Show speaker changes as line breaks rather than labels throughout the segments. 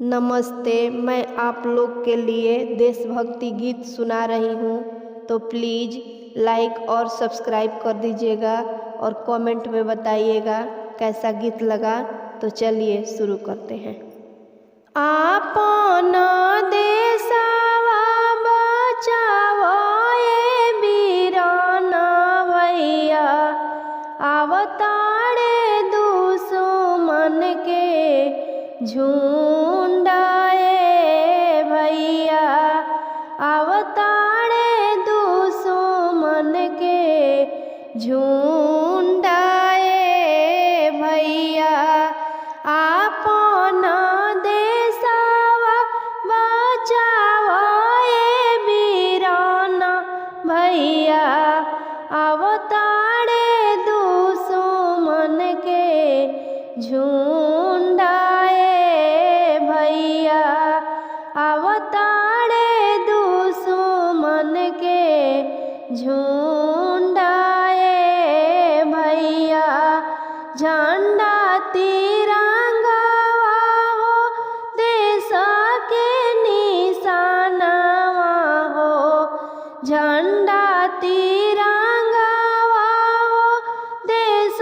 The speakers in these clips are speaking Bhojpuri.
नमस्ते, मैं आप लोग के लिए देशभक्ति गीत सुना रही हूँ, तो प्लीज़ लाइक और सब्सक्राइब कर दीजिएगा और कमेंट में बताइएगा कैसा गीत लगा। तो चलिए शुरू करते हैं। आपन देशवा बचाओ ये वीरन भैया, अवतारे दुश्मन के झुंड ए भैया, अवतारे दुश्मन के झुंड ए भैया। आपन देशवा बचाओ ये वीरन भैया, अवतारे दुश्मन के झुंड ए भैया, अवतारे दुश्मन के झुंड ए भैया। झंडा तिरंगा हो देश के निशानवा हो, झंडा तिरंगा हो देश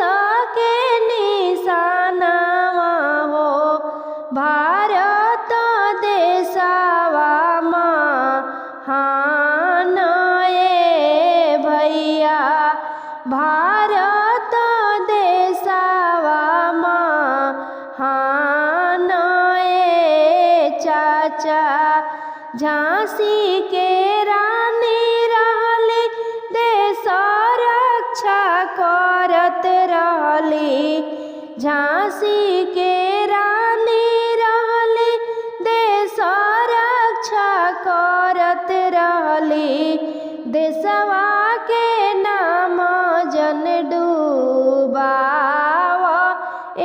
के निशानवा हो। भारत देशवा महान ए भैया, भारत देशवा महान ए चाचा। झांसी के रानी रहली, देश रक्षा करत रहली। झांसी के रानी रहली, देश रक्षा करत रहली। देशवा के नाम जन डूबाव ए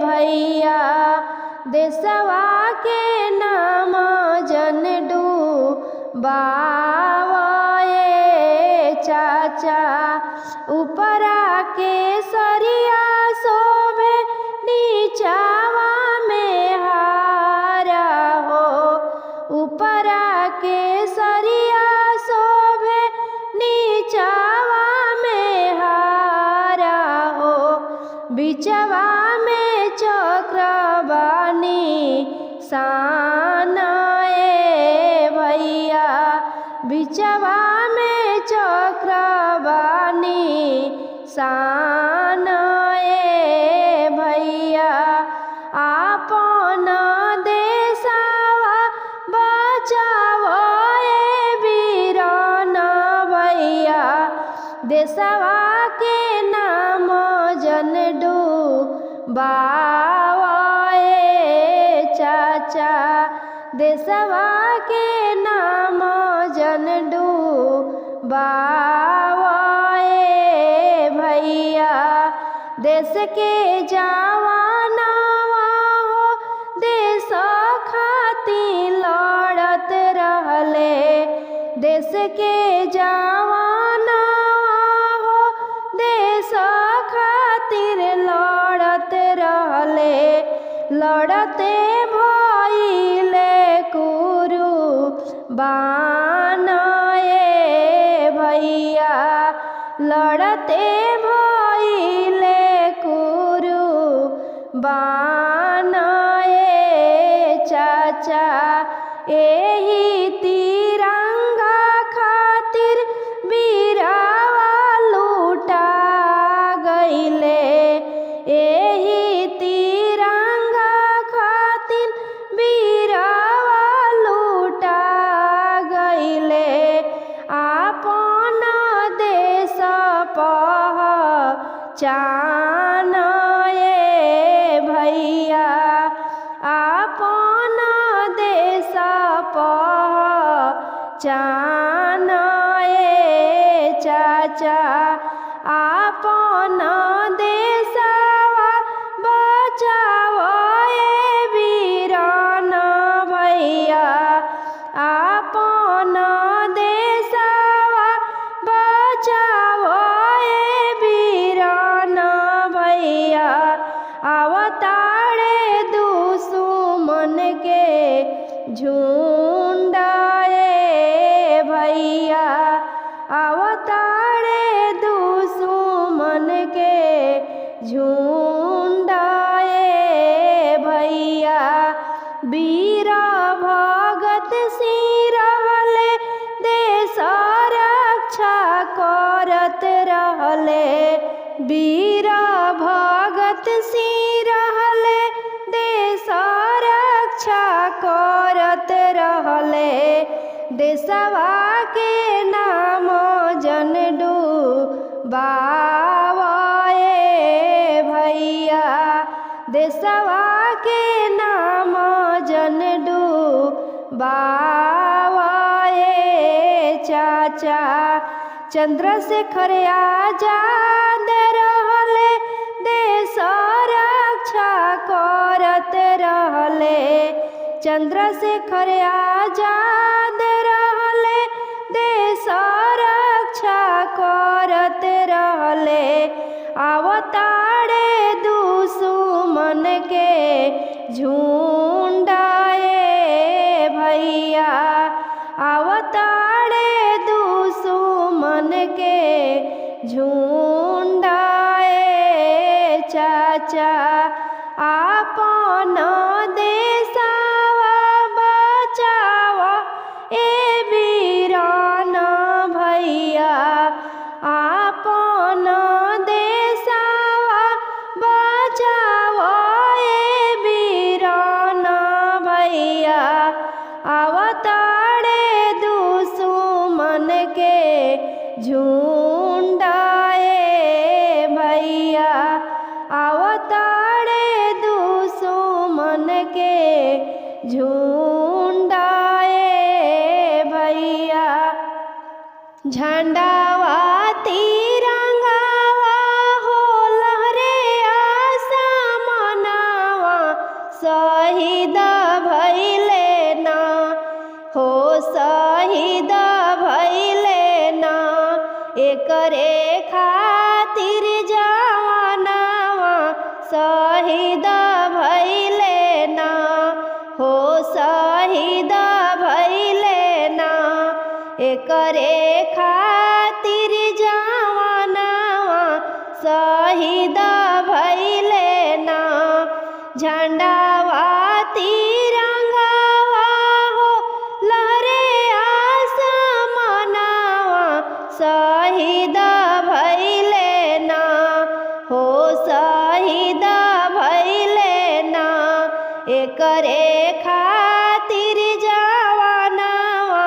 भैया, देशवा के नाम जन डूबाव ए चाचा। ऊपरा के सरिया शोभे, नीचावा में हारा हो। ऊपरा के सरिया शोभे, नीचावा में हारा हो। बिचवा में चक्रबानी शान ए भैया, बिचवा में चक्रबानी शान ए भैया। आपन देशवा बचाओ ये वीरन भैया, देशवा के नाम जन डूबाव ए चाचा, देशवा के नाम जन डूबाव ए भैया। देश के जवानवा हो देश खातिर लड़त रहले। देश के जवानवा हो देश खातिर लड़त रहले। लड़ते भइले कुर्बान ए भैया, लड़ते भइले कुर्बान ए चाचा। एही तिरंगा खातिर वीरवा लूटा गइले। एही तिरंगा खातिर वीरवा लूटा गइले। आपन देश पहचान ए भैया, आपन देश पहचान ए चाचा। आपन देशवा बचाओ ये वीरन भैया, आपन देशवा बचाओ ये वीरन भैया। अवतारे दुश्मन के झुंडाए भैया अवतारे दुश्मन के झुंडाए भैया वीर भगत सिंह रहले देश रक्षा करत रहले वीर भगत सिंह रहले देश रक्षा करत रहले देशवा के नाम जन डूबावे भैया देशवा के नाम जन डूबावे चाचा चंद्रशेखर आजाद रहले देश रक्षा करत रहले चंद्रशेखर आजाद रहले देश रक्षा करत रहले अवतारे दुश्मन के झुंडाए भैया अवतारे दुश्मन के झुंडाए चाचा आपन देशवा बचावा ए वीरान भैया आपन देशवा बचावा ए वीरान भैया अवतारे दुश्मन के झुंडाए भैया अवतारे दुश्मन के झुंडाए भैया झंडावा तिरंगावा हो लहरे आसमानवा शहीद भइले ना हो शहीद भइले ना एकरे खातिर जवानवा शहीद भइले ना हो शहीद भइले ना एकरे खातिर जवानवा शहीद भइले ना झंडावा तिरंगावा हो लहरे आसमानवा शहीद भइले ना हो शहीद भइले ना एकरे खातिर जवानवा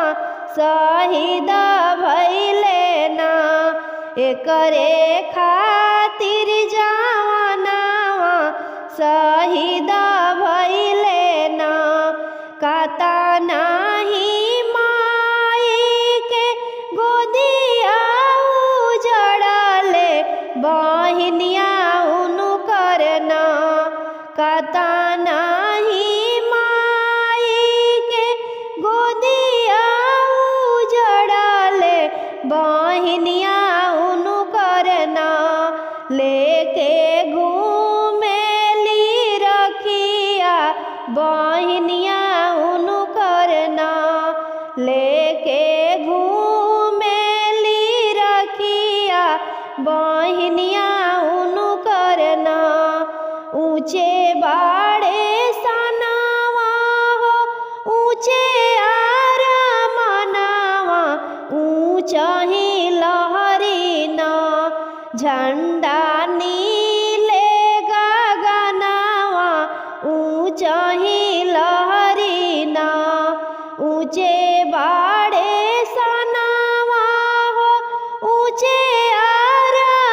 शहीद भइले ना एकरे खातिर जवानवा शहीद भइले ना काता नाही माई के गोदिया उजड़ले बहिनिया उनु करना काता नाही माई के गोदिया उजड़ले बहिनिया उनु करना लेके घूमेली रखिया बहिनिया उनु करना लेके घूमेली रखिया बहिनिया उनु करना ऊंचे बाड़े सनावा हो ऊंचे आरामनावा ऊंचा ही लहरी ना झंडा नीले गगनवा ऊंचा ही लहरी ना ऊंचे बाड़े सनावा हो ऊंचे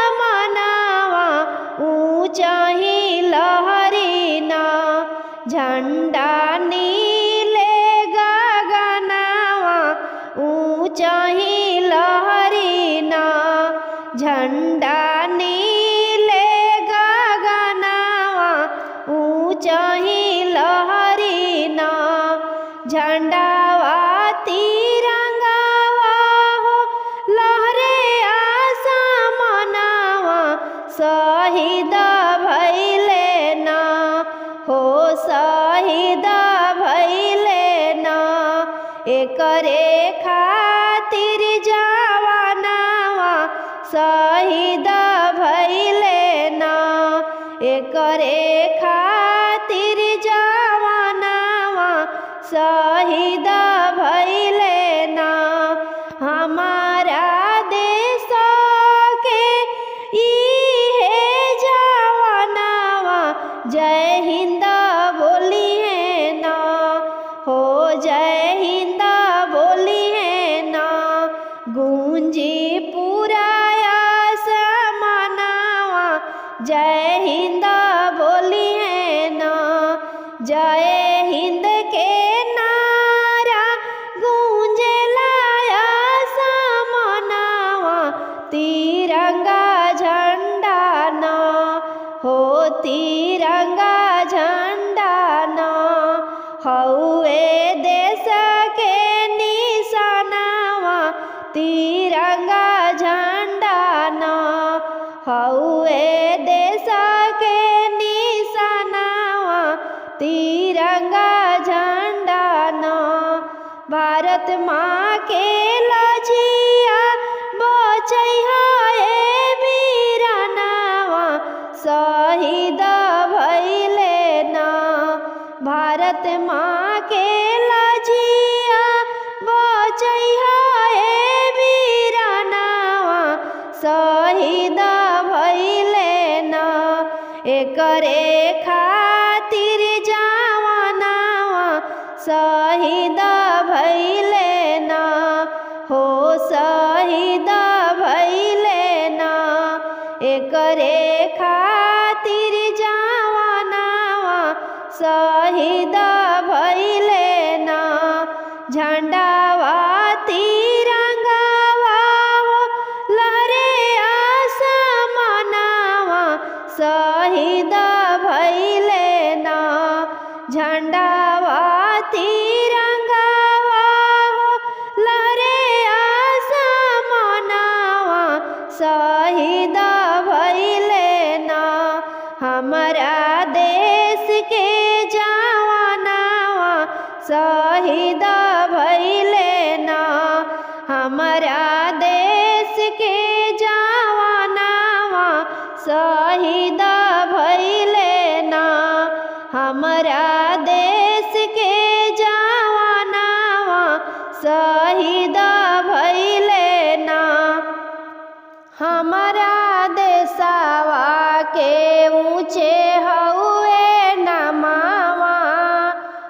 आरामनावा ऊंचा ही लहरी ना झंडा नीले गगनवा ऊंचा ही लहरी ना झंडा नीले गगनवा ऊंचा ही लहरी ना झंडावा तिरंगावा हो लहरे आसमानवा शहीद भइले ना हो शहीद एकरे खातिर जवानावा शहीद भइले ना। एकरे खातिर जवानावा शहीद भइले ना। हमारा देश के इहे जवानावा जय हिंद बोली है ना। हो जय हिंद बोली है ना। गूंजी पूरा आसमानवा जय हिंद बोली है ना। जय हिंद के नारा गूंजेला आसमानवा तिरंगा झंडा ना। हो तिरंगा झंडा ना। हउए देश के निशानवा तिरंगा झंडा ना। हउए देश के निशानवा तिरंगा झंडा ना। भारत माँ के लजिया बचैहा ए वीरनवा शहीद भइले ना। भारत माँ के लजिया बचैहा ए वीरनवा शहीद भइले ना। एकरे खातिर जवानावा शहीद भइले ना। हो शहीद भइले ना। एकरे खातिर जवानावा शहीद भइले ना। झंडावा तिरंगावा लहरे आसमानवा शहीद भइले ना। झंडावा तिरंगावा लहरे आसमानवा शहीद भइले ना। हमारा देश के जवानावा शहीद भइले ना। हमारा देश के जवानावा शहीद भइले ना। हमारा देश के जवानावा शहीद भइले ना। हमारा देशवा के ऊँचे हउए नमावा।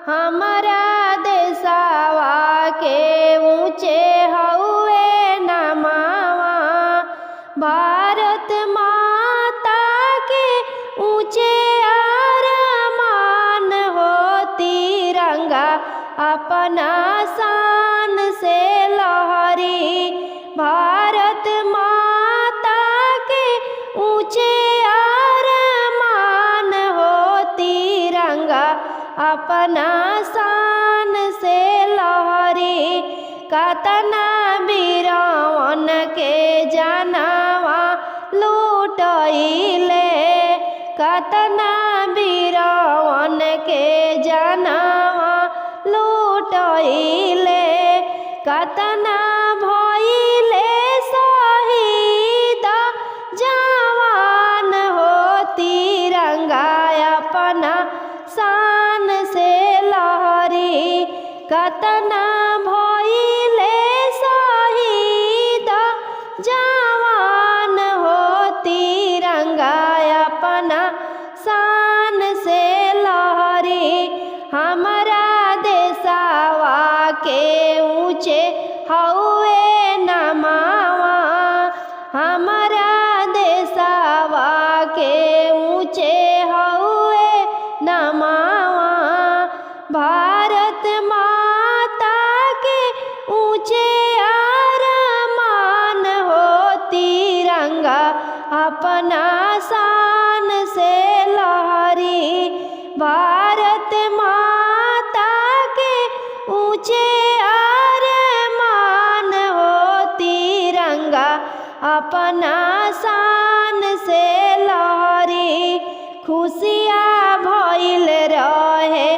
हमारा देशवा के ऊँचे हउए नमावा। भारत माता के ऊँचे अरमान हो तिरंगा अपना शान से लहरी। भारत माता के ऊँचे अरमान हो तिरंगा अपना शान से लहरी। कतना वीरवन के जानवा लूटइले। कतना वीरवन के जानवा लूटइले। कतना भइले शहीद जवान हो तिरंगा अपना शान से लहरी। कतना भइले शहीद जवान हो तिरंगा अपना शान से लहरी। हमारा देशवा के ऊँचे हउए नमावा। हमारा देशवा के ऊँचे हउए नमावा। भारत माता के ऊँचे अरमान हो तिरंगा अपना शान से लहरी। भारत माता के ऊँचे अरमान हो तिरंगा अपना शान से लहरी। खुशियाँ भइल रहे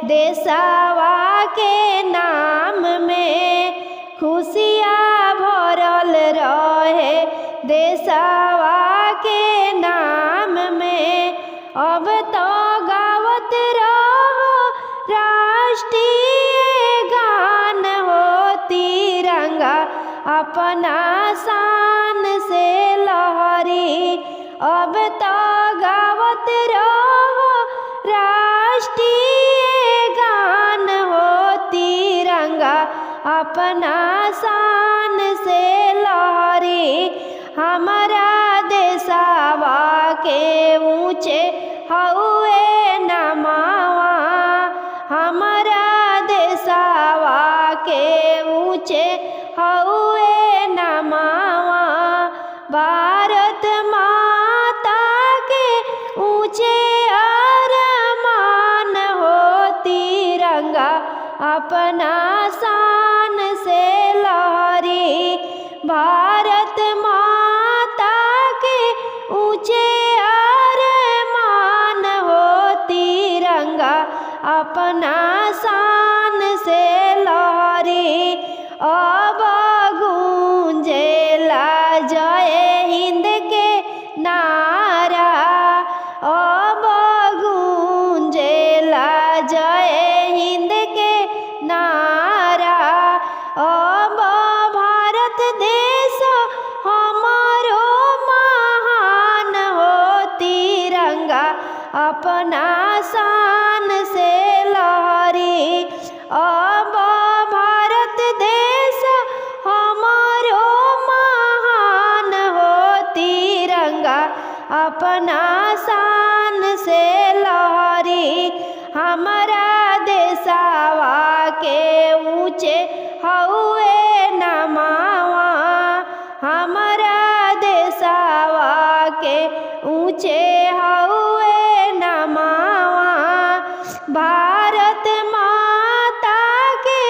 देशवा के नाम में खुशियाँ भरल रहे देशवा के नाम में। अब तो गावत रहो राष्ट्रीय गान हो तिरंगा अपना शान से लहरी। अब तो गावत रहो राष्ट्रीय गान हो तिरंगा अपना शान से लहरी। हमारा देशवा के ऊँचे हउए नमावा, हमारा देशवा के ऊँचे हउए नमावा। भारत माता के ऊँचे अरमान हो तिरंगा अपना शान से लहरी। भारत माता के ऊँचे अरमान हो तिरंगा अपना शान से लहरी। अब गूंजेला जय हिंद के नारा, अब गूंजेला जय हिंद के नारा। अब भारत देश हमारो महान हो तिरंगा अपना शान से लहरी। अब भारत देश हमारो महान हो तिरंगा अपना शान से लहरी। हमारा देशवा के ऊँचे हउए नमावा, हमारा देशवा के ऊँचे हउए नमावा। भारत माता के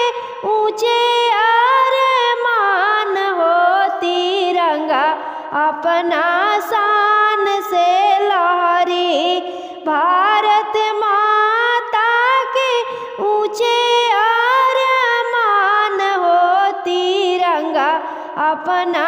ऊँचे अरमान हो तिरंगा अपना शान से लहरी। भारत माता के ऊँचे अरमान हो तिरंगा अपना